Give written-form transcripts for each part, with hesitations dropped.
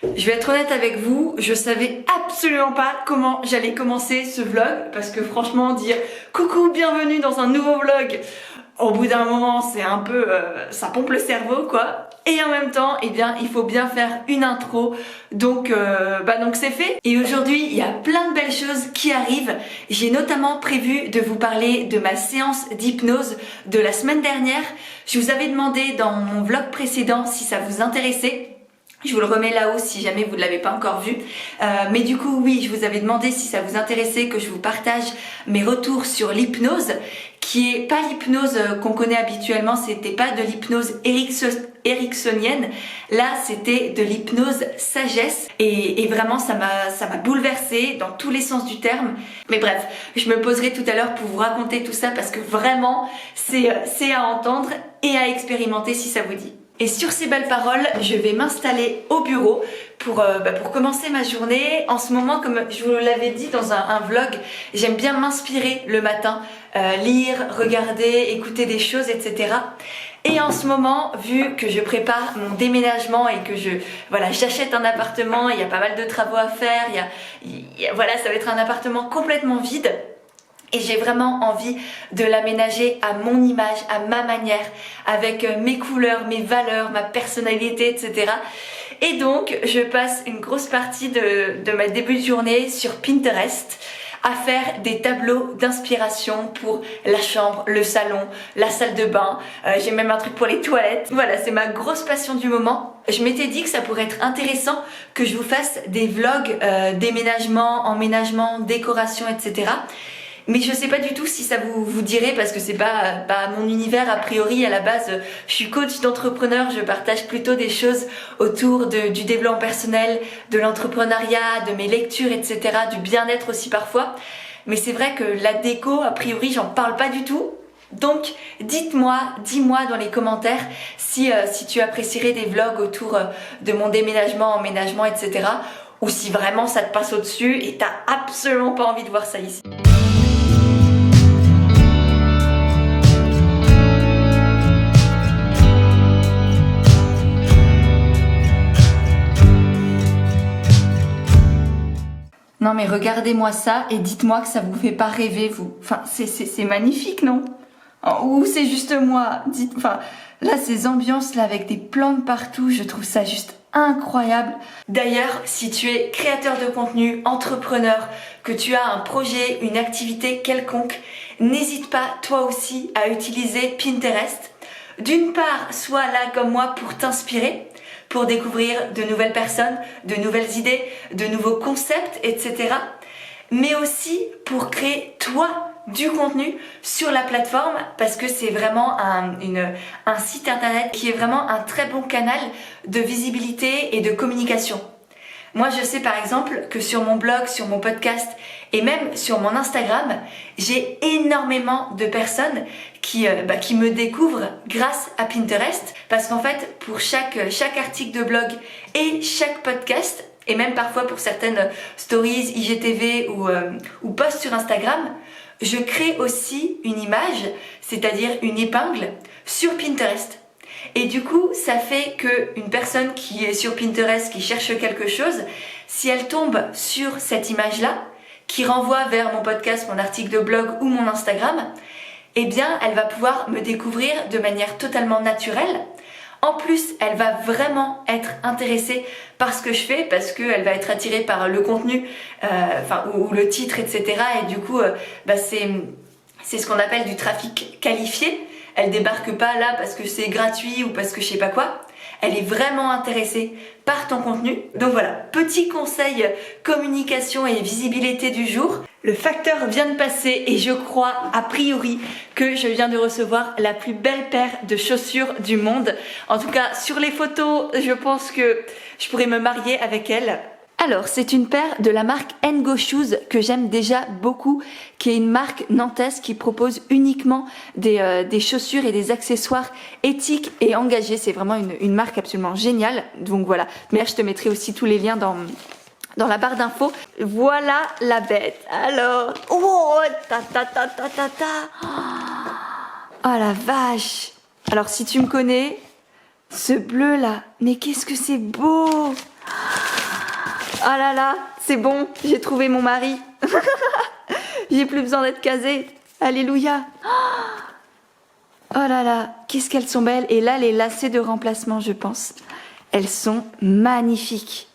Je vais être honnête avec vous, je savais absolument pas comment j'allais commencer ce vlog parce que franchement dire coucou, bienvenue dans un nouveau vlog, au bout d'un moment c'est un peu, ça pompe le cerveau quoi. Et en même temps, eh bien, il faut bien faire une intro, donc c'est fait. Et aujourd'hui, il y a plein de belles choses qui arrivent. J'ai notamment prévu de vous parler de ma séance d'hypnose de la semaine dernière. Je vous avais demandé dans mon vlog précédent si ça vous intéressait. Je vous le remets là-haut si jamais vous ne l'avez pas encore vu. Mais du coup, oui, je vous avais demandé si ça vous intéressait que je vous partage mes retours sur l'hypnose, qui est pas l'hypnose qu'on connaît habituellement, c'était pas de l'hypnose ericksonienne. Là, c'était de l'hypnose sagesse et vraiment ça m'a bouleversée dans tous les sens du terme. Mais bref, je me poserai tout à l'heure pour vous raconter tout ça parce que vraiment, c'est à entendre et à expérimenter si ça vous dit. Et sur ces belles paroles, je vais m'installer au bureau pour commencer ma journée. En ce moment, comme je vous l'avais dit dans un vlog, j'aime bien m'inspirer le matin, lire, regarder, écouter des choses, etc. Et en ce moment, vu que je prépare mon déménagement et que j'achète un appartement, il y a pas mal de travaux à faire, ça va être un appartement complètement vide. Et j'ai vraiment envie de l'aménager à mon image, à ma manière, avec mes couleurs, mes valeurs, ma personnalité, etc. Et donc, je passe une grosse partie de ma début de journée sur Pinterest à faire des tableaux d'inspiration pour la chambre, le salon, la salle de bain. J'ai même un truc pour les toilettes. Voilà, c'est ma grosse passion du moment. Je m'étais dit que ça pourrait être intéressant que je vous fasse des vlogs déménagement, emménagement, décoration, etc. Mais je sais pas du tout si ça vous dirait parce que c'est pas mon univers a priori à la base. Je suis coach d'entrepreneur, je partage plutôt des choses autour du développement personnel, de l'entrepreneuriat, de mes lectures, etc. Du bien-être aussi parfois. Mais c'est vrai que la déco, a priori, j'en parle pas du tout. Donc dis-moi dans les commentaires si tu apprécierais des vlogs autour de mon déménagement, emménagement, etc. Ou si vraiment ça te passe au-dessus et t'as absolument pas envie de voir ça ici. Non mais regardez-moi ça et dites-moi que ça vous fait pas rêver vous. Enfin c'est magnifique non? Ou c'est juste moi? Là ces ambiances là avec des plantes partout, je trouve ça juste incroyable. D'ailleurs, si tu es créateur de contenu, entrepreneur, que tu as un projet, une activité quelconque, n'hésite pas toi aussi à utiliser Pinterest. D'une part, sois là comme moi pour t'inspirer, pour découvrir de nouvelles personnes, de nouvelles idées, de nouveaux concepts, etc. Mais aussi pour créer toi du contenu sur la plateforme parce que c'est vraiment un site internet qui est vraiment un très bon canal de visibilité et de communication. Moi je sais par exemple que sur mon blog, sur mon podcast et même sur mon Instagram, j'ai énormément de personnes qui me découvrent grâce à Pinterest parce qu'en fait pour chaque article de blog et chaque podcast et même parfois pour certaines stories IGTV ou posts sur Instagram, je crée aussi une image, c'est-à-dire une épingle sur Pinterest. Et du coup, ça fait qu'une personne qui est sur Pinterest, qui cherche quelque chose, si elle tombe sur cette image-là, qui renvoie vers mon podcast, mon article de blog ou mon Instagram, eh bien, elle va pouvoir me découvrir de manière totalement naturelle. En plus, elle va vraiment être intéressée par ce que je fais parce qu'elle va être attirée par le contenu ou le titre, etc. Et du coup, c'est ce qu'on appelle du trafic qualifié. Elle débarque pas là parce que c'est gratuit ou parce que je sais pas quoi. Elle est vraiment intéressée par ton contenu. Donc voilà, petit conseil communication et visibilité du jour. Le facteur vient de passer et je crois a priori que je viens de recevoir la plus belle paire de chaussures du monde. En tout cas, sur les photos, je pense que je pourrais me marier avec elle. Alors, c'est une paire de la marque Ngo Shoes que j'aime déjà beaucoup, qui est une marque nantaise qui propose uniquement des chaussures et des accessoires éthiques et engagés. C'est vraiment une marque absolument géniale. Donc voilà, mais je te mettrai aussi tous les liens dans la barre d'infos. Voilà la bête. Alors, oh la vache. Alors si tu me connais, ce bleu là, mais qu'est-ce que c'est beau. Ah là là, c'est bon, j'ai trouvé mon mari. J'ai plus besoin d'être casée. Alléluia. Oh là là, qu'est-ce qu'elles sont belles. Et là, les lacets de remplacement, je pense. Elles sont magnifiques.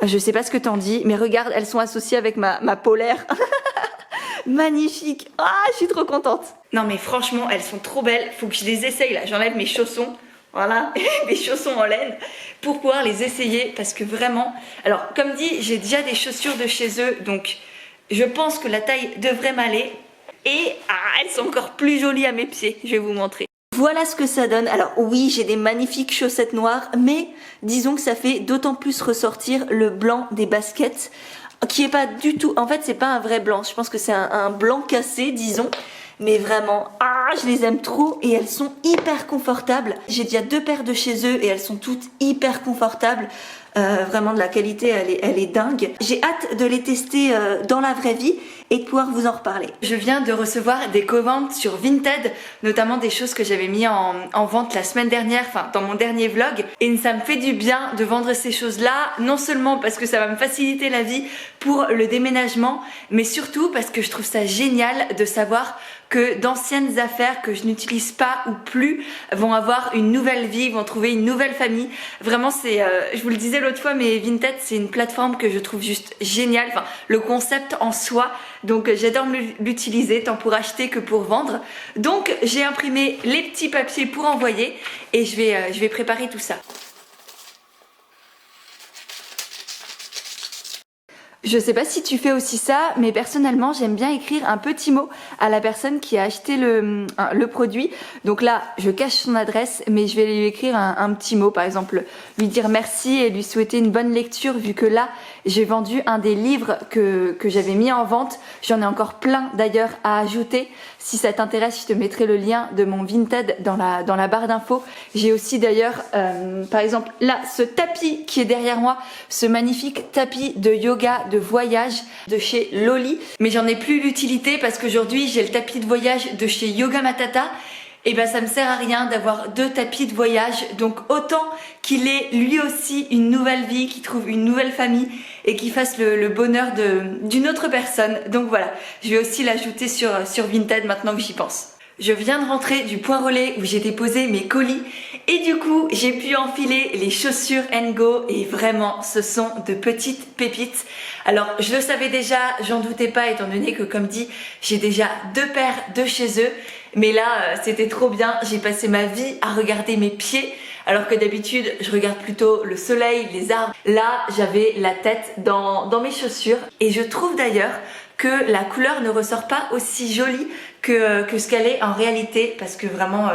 Je sais pas ce que t'en dis, mais regarde, elles sont associées avec ma polaire. Magnifique. Ah, je suis trop contente. Non mais franchement, elles sont trop belles. Faut que je les essaye là. J'enlève mes chaussons. Voilà, mes chaussons en laine pour pouvoir les essayer parce que vraiment... Alors, comme dit, j'ai déjà des chaussures de chez eux, donc je pense que la taille devrait m'aller. Et elles sont encore plus jolies à mes pieds, je vais vous montrer. Voilà ce que ça donne. Alors oui, j'ai des magnifiques chaussettes noires, mais disons que ça fait d'autant plus ressortir le blanc des baskets, qui est pas du tout... En fait, c'est pas un vrai blanc, je pense que c'est un blanc cassé, disons. Mais vraiment, je les aime trop et elles sont hyper confortables. J'ai déjà 2 paires de chez eux et elles sont toutes hyper confortables. Vraiment de la qualité, elle est dingue. J'ai hâte de les tester dans la vraie vie et de pouvoir vous en reparler. Je viens de recevoir des commandes sur Vinted, notamment des choses que j'avais mis en vente la semaine dernière, enfin dans mon dernier vlog. Et ça me fait du bien de vendre ces choses-là, non seulement parce que ça va me faciliter la vie pour le déménagement, mais surtout parce que je trouve ça génial de savoir que d'anciennes affaires que je n'utilise pas ou plus vont avoir une nouvelle vie, vont trouver une nouvelle famille. Vraiment, c'est, je vous le disais l'autre fois, mais Vinted, c'est une plateforme que je trouve juste géniale. Enfin, le concept en soi. Donc, j'adore l'utiliser tant pour acheter que pour vendre. Donc, j'ai imprimé les petits papiers pour envoyer et je vais préparer tout ça. Je sais pas si tu fais aussi ça, mais personnellement j'aime bien écrire un petit mot à la personne qui a acheté le produit. Donc là, je cache son adresse, mais je vais lui écrire un petit mot, par exemple lui dire merci et lui souhaiter une bonne lecture, vu que là j'ai vendu un des livres que j'avais mis en vente. J'en ai encore plein d'ailleurs à ajouter. Si ça t'intéresse, je te mettrai le lien de mon Vinted dans la barre d'infos. J'ai aussi d'ailleurs, par exemple là, ce tapis qui est derrière moi, ce magnifique tapis de yoga de voyage de chez Loli, mais j'en ai plus l'utilité parce qu'aujourd'hui j'ai le tapis de voyage de chez Yoga Matata. Et ben ça me sert à rien d'avoir 2 tapis de voyage, donc autant qu'il ait lui aussi une nouvelle vie, qu'il trouve une nouvelle famille et qu'il fasse le bonheur d'une autre personne. Donc voilà, je vais aussi l'ajouter sur Vinted maintenant que j'y pense. Je viens de rentrer du point relais où j'ai déposé mes colis et du coup j'ai pu enfiler les chaussures Ngo et vraiment ce sont de petites pépites. Alors je le savais déjà, j'en doutais pas étant donné que comme dit j'ai déjà 2 paires de chez eux, mais là c'était trop bien, j'ai passé ma vie à regarder mes pieds alors que d'habitude je regarde plutôt le soleil, les arbres. Là j'avais la tête dans mes chaussures et je trouve d'ailleurs que la couleur ne ressort pas aussi jolie que ce qu'elle est en réalité, parce que vraiment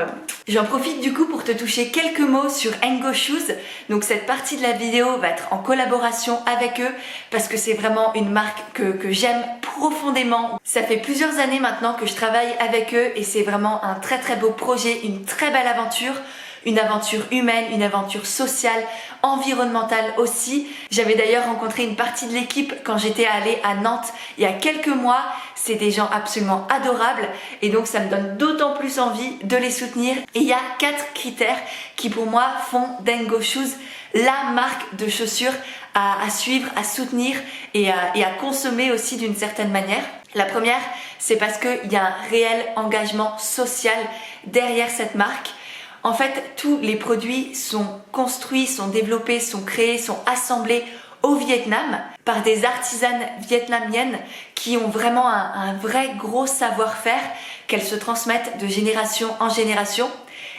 j'en profite du coup pour te toucher quelques mots sur Ngo Shoes. Donc cette partie de la vidéo va être en collaboration avec eux parce que c'est vraiment une marque que j'aime profondément. Ça fait plusieurs années maintenant que je travaille avec eux et c'est vraiment un très très beau projet, une très belle aventure. Une aventure humaine, une aventure sociale, environnementale aussi. J'avais d'ailleurs rencontré une partie de l'équipe quand j'étais allée à Nantes il y a quelques mois. C'est des gens absolument adorables et donc ça me donne d'autant plus envie de les soutenir. Et il y a 4 critères qui pour moi font d'Ngo Shoes la marque de chaussures à suivre, à soutenir et à consommer aussi d'une certaine manière. La première, c'est parce qu'il y a un réel engagement social derrière cette marque. En fait, tous les produits sont construits, sont développés, sont créés, sont assemblés au Vietnam par des artisanes vietnamiennes qui ont vraiment un vrai gros savoir-faire qu'elles se transmettent de génération en génération.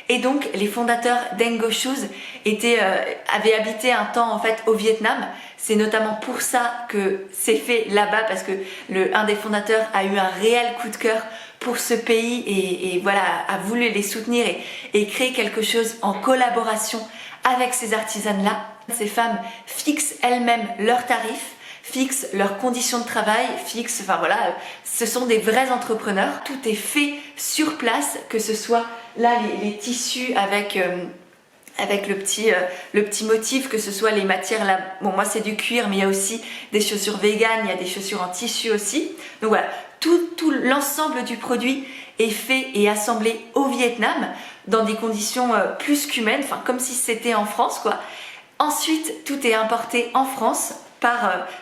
Et donc les fondateurs d'Ngo Shoes avaient habité un temps en fait au Vietnam. C'est notamment pour ça que c'est fait là-bas parce que un des fondateurs a eu un réel coup de cœur pour ce pays et voilà, a voulu les soutenir et créer quelque chose en collaboration avec ces artisanes-là. Ces femmes fixent elles-mêmes leurs tarifs, fixent leurs conditions de travail, enfin voilà, ce sont des vrais entrepreneurs. Tout est fait sur place, que ce soit là les tissus avec le petit motif, que ce soit les matières là. Bon, moi c'est du cuir, mais il y a aussi des chaussures véganes, il y a des chaussures en tissu aussi. Donc voilà, tout l'ensemble du produit est fait et assemblé au Vietnam dans des conditions plus qu'humaines, enfin comme si c'était en France quoi. Ensuite, tout est importé en France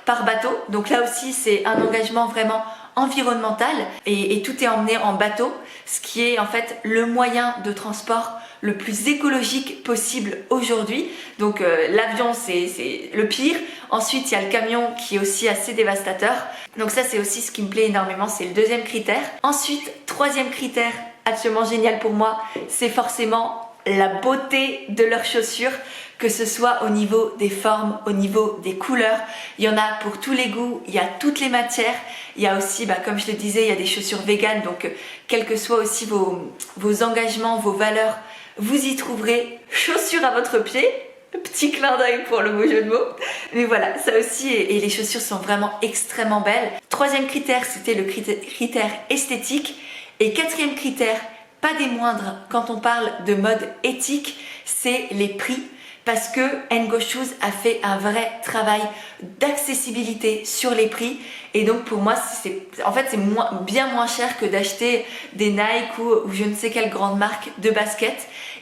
par bateau. Donc là aussi, c'est un engagement vraiment environnemental et tout est emmené en bateau, ce qui est en fait le moyen de transport le plus écologique possible aujourd'hui. Donc l'avion c'est le pire. Ensuite il y a le camion qui est aussi assez dévastateur. Donc ça c'est aussi ce qui me plaît énormément, c'est le deuxième critère. Ensuite, troisième critère absolument génial pour moi, c'est forcément la beauté de leurs chaussures, que ce soit au niveau des formes, au niveau des couleurs. Il y en a pour tous les goûts, il y a toutes les matières. Il y a aussi, comme je le disais, il y a des chaussures véganes, donc quels que soient aussi vos engagements, vos valeurs, vous y trouverez chaussures à votre pied. Petit clin d'œil pour le beau jeu de mots. Mais voilà, ça aussi, et les chaussures sont vraiment extrêmement belles. Troisième critère, c'était le critère esthétique. Et quatrième critère, pas des moindres, quand on parle de mode éthique, c'est les prix. Parce que Ngo Shoes a fait un vrai travail d'accessibilité sur les prix. Et donc pour moi, c'est bien moins cher que d'acheter des Nike ou je ne sais quelle grande marque de basket.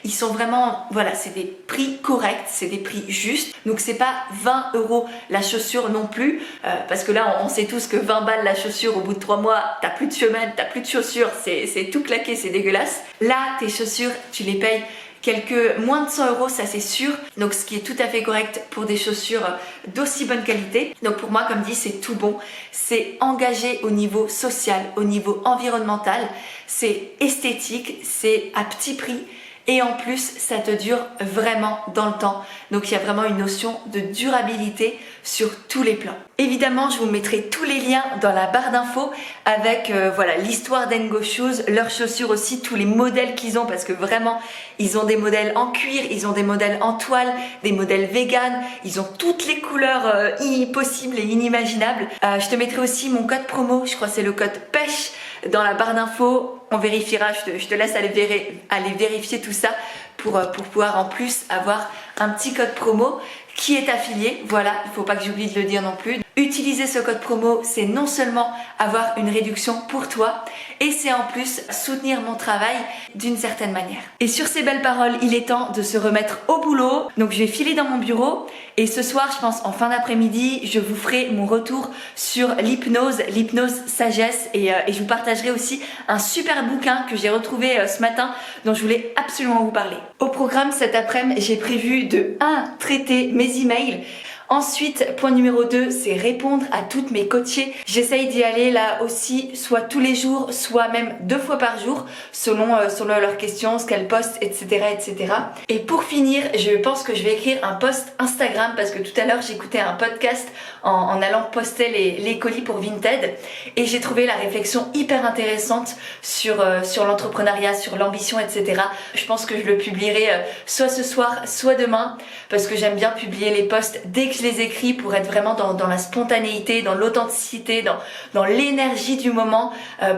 Ils sont vraiment, voilà, c'est des prix corrects, c'est des prix justes. Donc c'est pas 20 € la chaussure non plus. Parce que là, on sait tous que 20 balles la chaussure, au bout de 3 mois, t'as plus de semelles, t'as plus de chaussures, c'est tout claqué, c'est dégueulasse. Là, tes chaussures, tu les payes moins de 100 €, ça c'est sûr. Donc ce qui est tout à fait correct pour des chaussures d'aussi bonne qualité. Donc pour moi, comme dit, c'est tout bon. C'est engagé au niveau social, au niveau environnemental. C'est esthétique, c'est à petit prix. Et en plus, ça te dure vraiment dans le temps. Donc il y a vraiment une notion de durabilité sur tous les plans. Évidemment, je vous mettrai tous les liens dans la barre d'infos avec l'histoire d'Ngo Shoes, leurs chaussures aussi, tous les modèles qu'ils ont, parce que vraiment, ils ont des modèles en cuir, ils ont des modèles en toile, des modèles vegan, ils ont toutes les couleurs possibles et inimaginables. Je te mettrai aussi mon code promo, je crois que c'est le code PêCHE, dans la barre d'infos. On vérifiera, je te laisse aller vérifier tout ça pour pouvoir en plus avoir un petit code promo qui est affilié. Voilà, il ne faut pas que j'oublie de le dire non plus. Utiliser ce code promo, c'est non seulement avoir une réduction pour toi, et c'est en plus soutenir mon travail d'une certaine manière. Et sur ces belles paroles, il est temps de se remettre au boulot. Donc je vais filer dans mon bureau, et ce soir, je pense en fin d'après-midi, je vous ferai mon retour sur l'hypnose sagesse, et je vous partagerai aussi un super bouquin que j'ai retrouvé ce matin, dont je voulais absolument vous parler. Au programme cet après-midi, j'ai prévu de traiter mes emails. Ensuite, point numéro 2, c'est répondre à toutes mes coachées. J'essaye d'y aller là aussi, soit tous les jours, soit même 2 fois par jour, selon leurs questions, ce qu'elles postent, etc., etc. Et pour finir, je pense que je vais écrire un post Instagram, parce que tout à l'heure, j'écoutais un podcast en allant poster les colis pour Vinted, et j'ai trouvé la réflexion hyper intéressante sur l'entrepreneuriat, sur l'ambition, etc. Je pense que je le publierai soit ce soir, soit demain, parce que j'aime bien publier les posts dès que je les écris, pour être vraiment dans la spontanéité, dans l'authenticité, dans l'énergie du moment.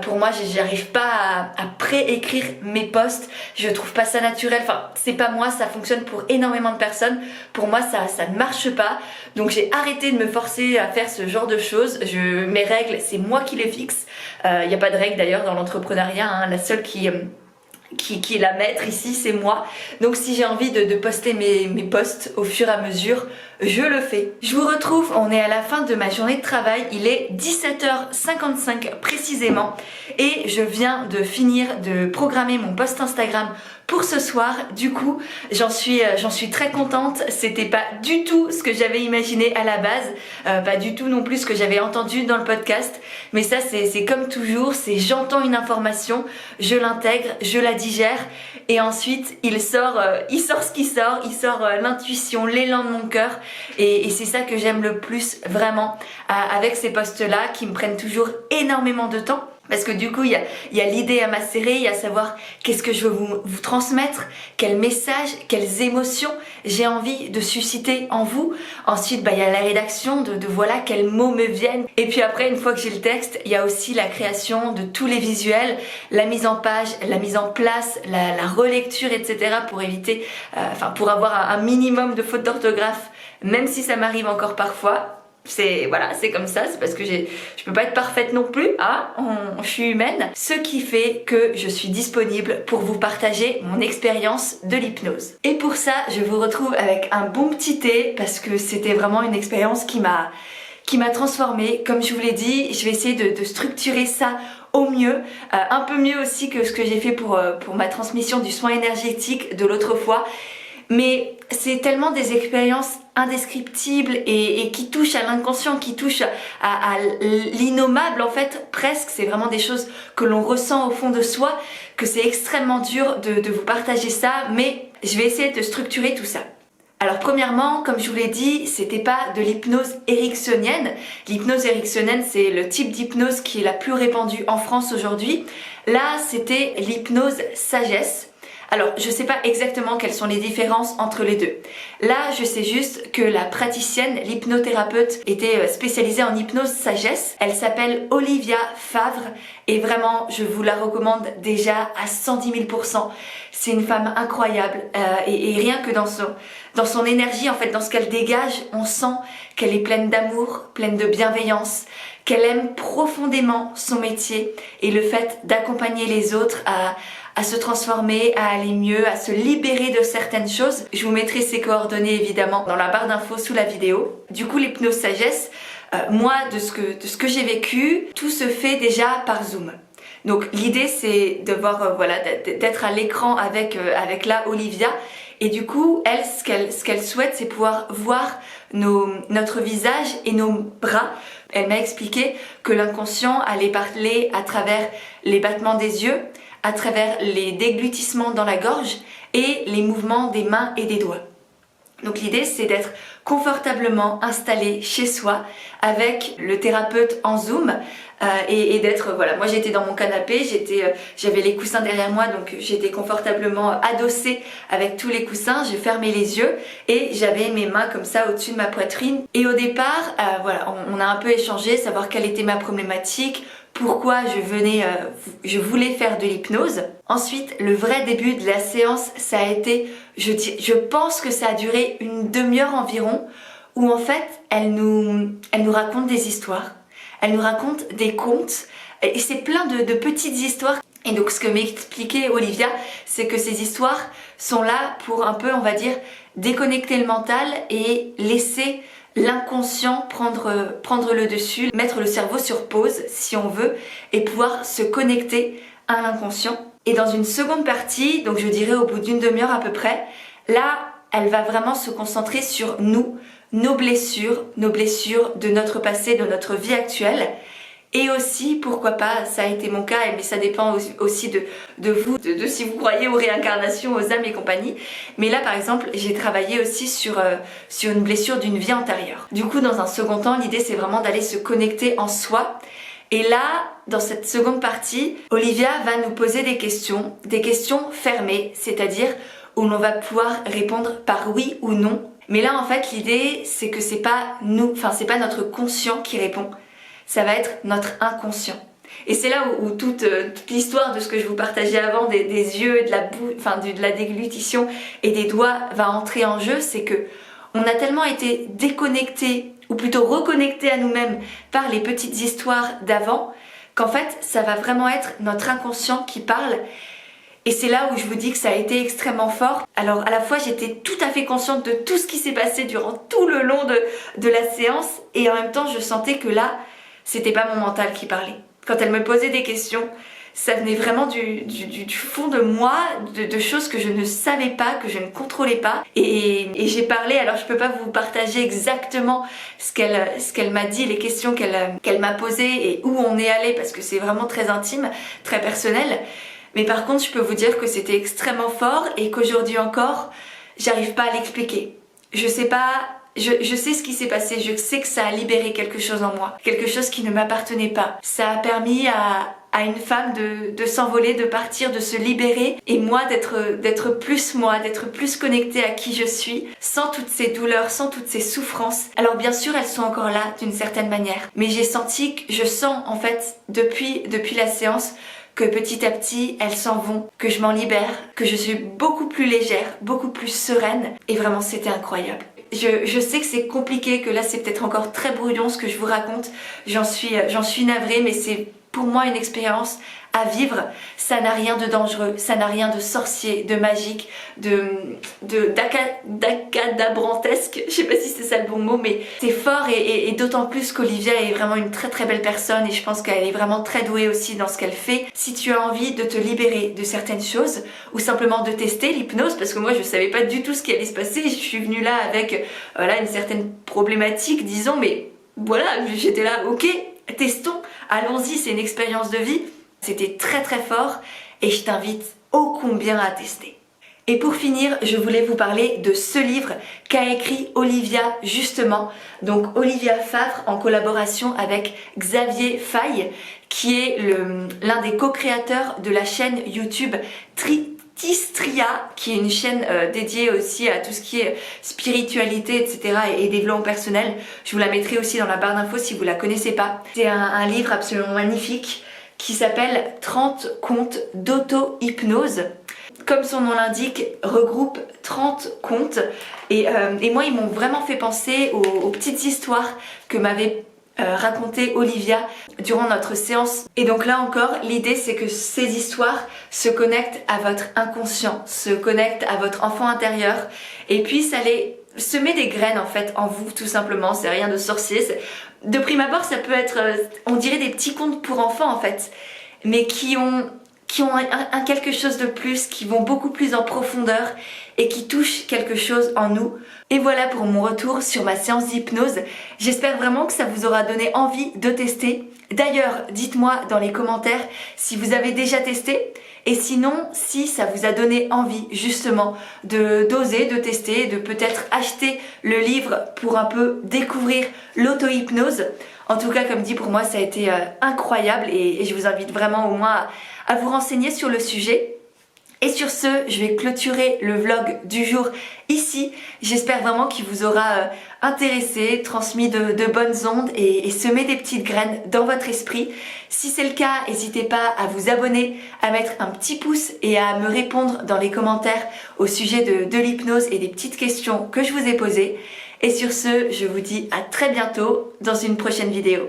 Pour moi, j'arrive pas à préécrire mes posts, je trouve pas ça naturel. Enfin, c'est pas moi, ça fonctionne pour énormément de personnes. Pour moi, ça ne marche pas. Donc j'ai arrêté de me forcer à faire ce genre de choses. Mes règles, c'est moi qui les fixe. Il n'y a pas de règles d'ailleurs dans l'entrepreneuriat, hein. La seule qui est la maître ici, c'est moi. Donc si j'ai envie de poster mes posts au fur et à mesure, je le fais. Je vous retrouve, on est à la fin de ma journée de travail, il est 17h55 précisément, et je viens de finir de programmer mon post Instagram pour ce soir. Du coup, j'en suis très contente. C'était pas du tout ce que j'avais imaginé à la base, pas du tout non plus ce que j'avais entendu dans le podcast, mais ça c'est comme toujours, c'est j'entends une information, je l'intègre, je la digère, et ensuite il sort ce qui sort, il sort l'intuition, l'élan de mon cœur, et c'est ça que j'aime le plus vraiment avec ces posts là, qui me prennent toujours énormément de temps. Parce que du coup, il y a l'idée à macérer, il y a savoir qu'est-ce que je veux vous transmettre, quel message, quelles émotions j'ai envie de susciter en vous. Ensuite, il y a la rédaction de voilà quels mots me viennent. Et puis après, une fois que j'ai le texte, il y a aussi la création de tous les visuels, la mise en page, la mise en place, la relecture, etc. pour éviter, pour avoir un minimum de fautes d'orthographe, même si ça m'arrive encore parfois. Voilà, c'est comme ça, c'est parce que je peux pas être parfaite non plus, hein, je suis humaine. Ce qui fait que je suis disponible pour vous partager mon expérience de l'hypnose. Et pour ça, je vous retrouve avec un bon petit thé parce que c'était vraiment une expérience qui m'a transformée. Comme je vous l'ai dit, je vais essayer de structurer ça au mieux, un peu mieux aussi que ce que j'ai fait pour ma transmission du soin énergétique de l'autre fois. Mais c'est tellement des expériences indescriptibles et qui touchent à l'inconscient, qui touchent à l'innommable en fait, presque. C'est vraiment des choses que l'on ressent au fond de soi, que c'est extrêmement dur de vous partager ça, mais je vais essayer de structurer tout ça. Alors premièrement, comme je vous l'ai dit, c'était pas de l'hypnose ericksonienne. L'hypnose ericksonienne, c'est le type d'hypnose qui est la plus répandue en France aujourd'hui. Là, c'était l'hypnose sagesse. Alors, je sais pas exactement quelles sont les différences entre les deux. Là, je sais juste que la praticienne, l'hypnothérapeute, était spécialisée en hypnose sagesse. Elle s'appelle Olivia Favre et vraiment, je vous la recommande déjà à 110 000%. C'est une femme incroyable et rien que dans son énergie, en fait, dans ce qu'elle dégage, on sent qu'elle est pleine d'amour, pleine de bienveillance, qu'elle aime profondément son métier et le fait d'accompagner les autres à se transformer, à aller mieux, à se libérer de certaines choses. Je vous mettrai ses coordonnées évidemment dans la barre d'infos sous la vidéo. Du coup, l'hypnose sagesse, moi de ce que j'ai vécu, tout se fait déjà par Zoom. Donc l'idée c'est de voir voilà, d'être à l'écran avec la Olivia et du coup elle ce qu'elle souhaite c'est pouvoir voir notre visage et nos bras. Elle m'a expliqué que l'inconscient allait parler à travers les battements des yeux, à travers les déglutissements dans la gorge et les mouvements des mains et des doigts. Donc l'idée c'est d'être confortablement installé chez soi avec le thérapeute en Zoom et d'être, voilà, moi j'étais dans mon canapé, j'avais les coussins derrière moi donc j'étais confortablement adossée avec tous les coussins, j'ai fermé les yeux et j'avais mes mains comme ça au-dessus de ma poitrine et au départ voilà, on a un peu échangé, savoir quelle était ma problématique, pourquoi je voulais faire de l'hypnose. Ensuite, le vrai début de la séance, ça a été, je pense que ça a duré une demi-heure environ, où en fait, elle nous raconte des histoires, elle nous raconte des contes, et c'est plein de petites histoires. Et donc ce que m'expliquait Olivia, c'est que ces histoires sont là pour un peu, on va dire, déconnecter le mental et laisser l'inconscient prendre le dessus, mettre le cerveau sur pause si on veut et pouvoir se connecter à l'inconscient. Et dans une seconde partie, donc je dirais au bout d'une demi-heure à peu près, là elle va vraiment se concentrer sur nous, nos blessures de notre passé, de notre vie actuelle. Et aussi, pourquoi pas, ça a été mon cas, mais ça dépend aussi de vous, de si vous croyez aux réincarnations, aux âmes et compagnie. Mais là, par exemple, j'ai travaillé aussi sur une blessure d'une vie antérieure. Du coup, dans un second temps, l'idée, c'est vraiment d'aller se connecter en soi. Et là, dans cette seconde partie, Olivia va nous poser des questions fermées, c'est-à-dire où l'on va pouvoir répondre par oui ou non. Mais là, en fait, l'idée, c'est que c'est pas nous, enfin, c'est pas notre conscient qui répond. Ça va être notre inconscient. Et c'est là où toute l'histoire de ce que je vous partageais avant, des yeux, de la déglutition et des doigts va entrer en jeu, c'est que on a tellement été déconnectés, ou plutôt reconnectés à nous-mêmes par les petites histoires d'avant, qu'en fait ça va vraiment être notre inconscient qui parle. Et c'est là où je vous dis que ça a été extrêmement fort. Alors à la fois j'étais tout à fait consciente de tout ce qui s'est passé durant tout le long de la séance, et en même temps je sentais que là, c'était pas mon mental qui parlait. Quand elle me posait des questions, ça venait vraiment du fond de moi, de choses que je ne savais pas, que je ne contrôlais pas. Et j'ai parlé, alors je peux pas vous partager exactement ce qu'elle m'a dit, les questions qu'elle m'a posées et où on est allé, parce que c'est vraiment très intime, très personnel. Mais par contre, je peux vous dire que c'était extrêmement fort et qu'aujourd'hui encore, j'arrive pas à l'expliquer. Je sais pas... Je sais ce qui s'est passé, je sais que ça a libéré quelque chose en moi, quelque chose qui ne m'appartenait pas. Ça a permis à une femme de s'envoler, de partir, de se libérer, et moi d'être plus connectée à qui je suis, sans toutes ces douleurs, sans toutes ces souffrances. Alors bien sûr, elles sont encore là d'une certaine manière, mais j'ai senti que je sens en fait depuis la séance que petit à petit elles s'en vont, que je m'en libère, que je suis beaucoup plus légère, beaucoup plus sereine, et vraiment c'était incroyable. Je sais que c'est compliqué, que là c'est peut-être encore très brouillon ce que je vous raconte, j'en suis navrée, mais c'est pour moi une expérience à vivre. Ça n'a rien de dangereux, ça n'a rien de sorcier, de magique, d'acadabrantesque, je sais pas si c'est ça le bon mot, mais c'est fort et d'autant plus qu'Olivia est vraiment une très très belle personne et je pense qu'elle est vraiment très douée aussi dans ce qu'elle fait. Si tu as envie de te libérer de certaines choses ou simplement de tester l'hypnose, parce que moi je savais pas du tout ce qui allait se passer, je suis venue là avec voilà, une certaine problématique disons, mais voilà, j'étais là, ok, testons, allons-y, c'est une expérience de vie. C'était très très fort et je t'invite ô combien à tester. Et pour finir, je voulais vous parler de ce livre qu'a écrit Olivia justement. Donc Olivia Favre en collaboration avec Xavier Faye, qui est l'un des co-créateurs de la chaîne YouTube Tistria, qui est une chaîne dédiée aussi à tout ce qui est spiritualité, etc. et développement personnel. Je vous la mettrai aussi dans la barre d'infos si vous la connaissez pas. C'est un livre absolument magnifique qui s'appelle 30 contes d'auto-hypnose. Comme son nom l'indique, regroupe 30 contes et moi ils m'ont vraiment fait penser aux petites histoires que m'avait raconté Olivia durant notre séance. Et donc là encore, l'idée c'est que ces histoires se connectent à votre inconscient, se connectent à votre enfant intérieur et puis ça les semer des graines en fait en vous tout simplement. C'est rien de sorcier. De prime abord ça peut être, on dirait des petits contes pour enfants en fait, mais qui ont un quelque chose de plus, qui vont beaucoup plus en profondeur et qui touchent quelque chose en nous. Et voilà pour mon retour sur ma séance d'hypnose. J'espère vraiment que ça vous aura donné envie de tester. D'ailleurs, dites-moi dans les commentaires si vous avez déjà testé et sinon si ça vous a donné envie justement d'oser, de tester, de peut-être acheter le livre pour un peu découvrir l'auto-hypnose. En tout cas, comme dit, pour moi ça a été incroyable et je vous invite vraiment au moins à vous renseigner sur le sujet. Et sur ce, je vais clôturer le vlog du jour ici. J'espère vraiment qu'il vous aura intéressé, transmis de bonnes ondes et semé des petites graines dans votre esprit. Si c'est le cas, n'hésitez pas à vous abonner, à mettre un petit pouce et à me répondre dans les commentaires au sujet de l'hypnose et des petites questions que je vous ai posées. Et sur ce, je vous dis à très bientôt dans une prochaine vidéo.